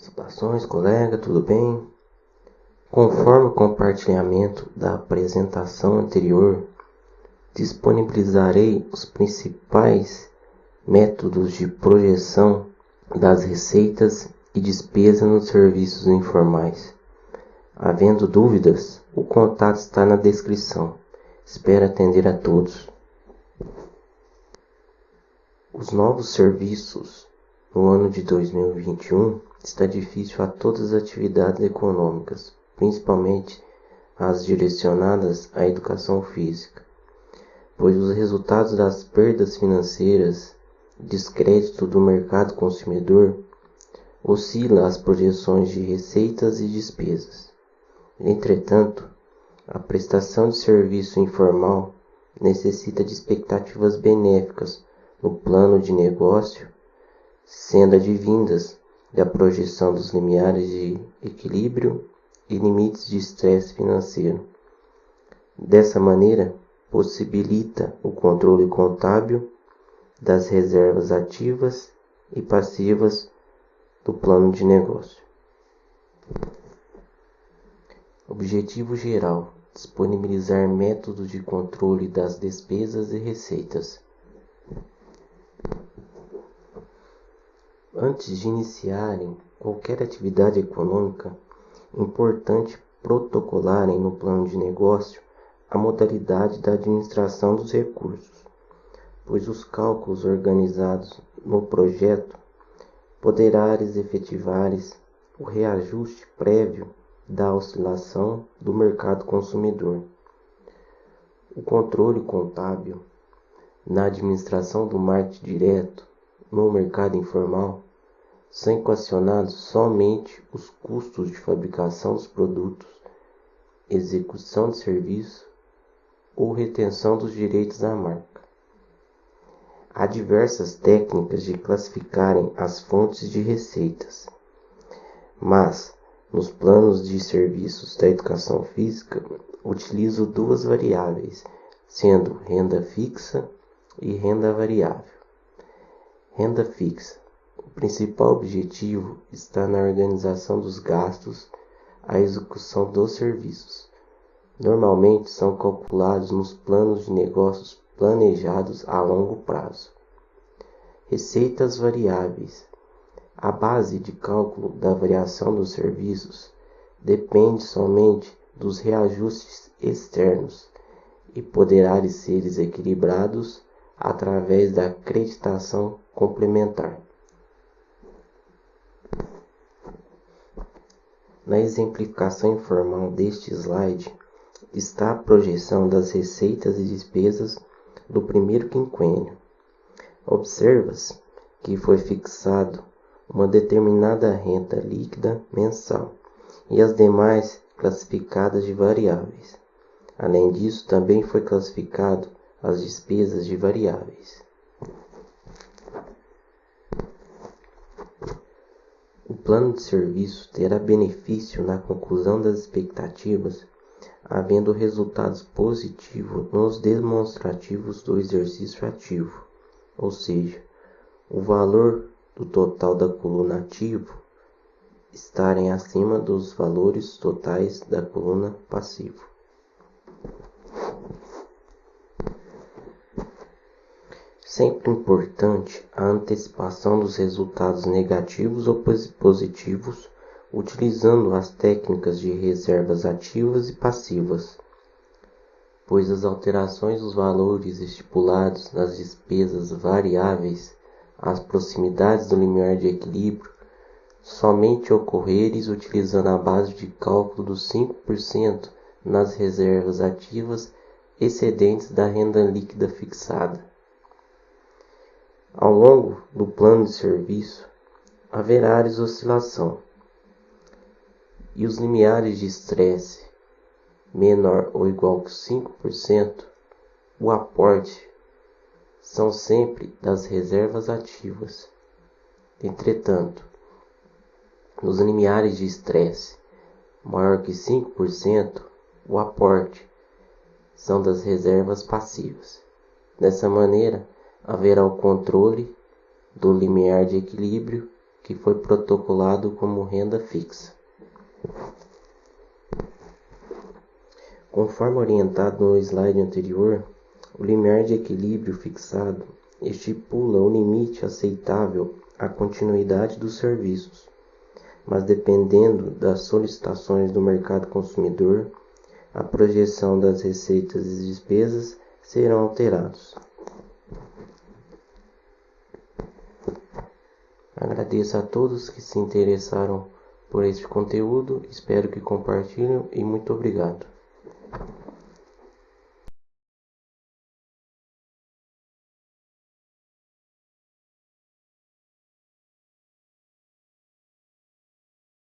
Saudações, colega, tudo bem? Conforme o compartilhamento da apresentação anterior, disponibilizarei os principais métodos de projeção das receitas e despesas nos serviços informais. Havendo dúvidas, o contato está na descrição. Espero atender a todos. Os novos serviços no ano de 2021 está difícil a todas as atividades econômicas, principalmente as direcionadas à educação física, pois os resultados das perdas financeiras e descrédito do mercado consumidor oscilam as projeções de receitas e despesas. Entretanto, a prestação de serviço informal necessita de expectativas benéficas no plano de negócio, sendo advindas da projeção dos limiares de equilíbrio e limites de estresse financeiro. Dessa maneira, possibilita o controle contábil das reservas ativas e passivas do plano de negócio. Objetivo geral: disponibilizar métodos de controle das despesas e receitas. Antes de iniciarem qualquer atividade econômica, é importante protocolarem no plano de negócio a modalidade da administração dos recursos, pois os cálculos organizados no projeto poderão efetivar o reajuste prévio da oscilação do mercado consumidor. O controle contábil na administração do marketing direto no mercado informal são equacionados somente os custos de fabricação dos produtos, execução de serviço ou retenção dos direitos da marca. Há diversas técnicas de classificarem as fontes de receitas, mas nos planos de serviços da educação física utilizo duas variáveis, sendo renda fixa e renda variável. Renda fixa. O principal objetivo está na organização dos gastos, a execução dos serviços. Normalmente são calculados nos planos de negócios planejados a longo prazo. Receitas variáveis. A base de cálculo da variação dos serviços depende somente dos reajustes externos e poderá ser equilibrados através da creditação complementar. Na exemplificação informal deste slide está a projeção das receitas e despesas do primeiro quinquênio. Observa-se que foi fixado uma determinada renda líquida mensal e as demais classificadas de variáveis. Além disso, também foi classificado as despesas de variáveis. O plano de serviço terá benefício na conclusão das expectativas, havendo resultados positivos nos demonstrativos do exercício ativo, ou seja, o valor do total da coluna ativo estarem acima dos valores totais da coluna passivo. Sempre importante a antecipação dos resultados negativos ou positivos, utilizando as técnicas de reservas ativas e passivas, pois as alterações dos valores estipulados nas despesas variáveis às proximidades do limiar de equilíbrio somente ocorreres utilizando a base de cálculo dos 5% nas reservas ativas excedentes da renda líquida fixada. Ao longo do plano de serviço, haverá oscilação, e os limiares de estresse menor ou igual que 5%, o aporte são sempre das reservas ativas. Entretanto, nos limiares de estresse maior que 5%, o aporte são das reservas passivas. Dessa maneira, haverá o controle do limiar de equilíbrio que foi protocolado como renda fixa. Conforme orientado no slide anterior, o limiar de equilíbrio fixado estipula o limite aceitável à continuidade dos serviços, mas dependendo das solicitações do mercado consumidor, a projeção das receitas e despesas serão alterados. Agradeço a todos que se interessaram por este conteúdo, espero que compartilhem e muito obrigado.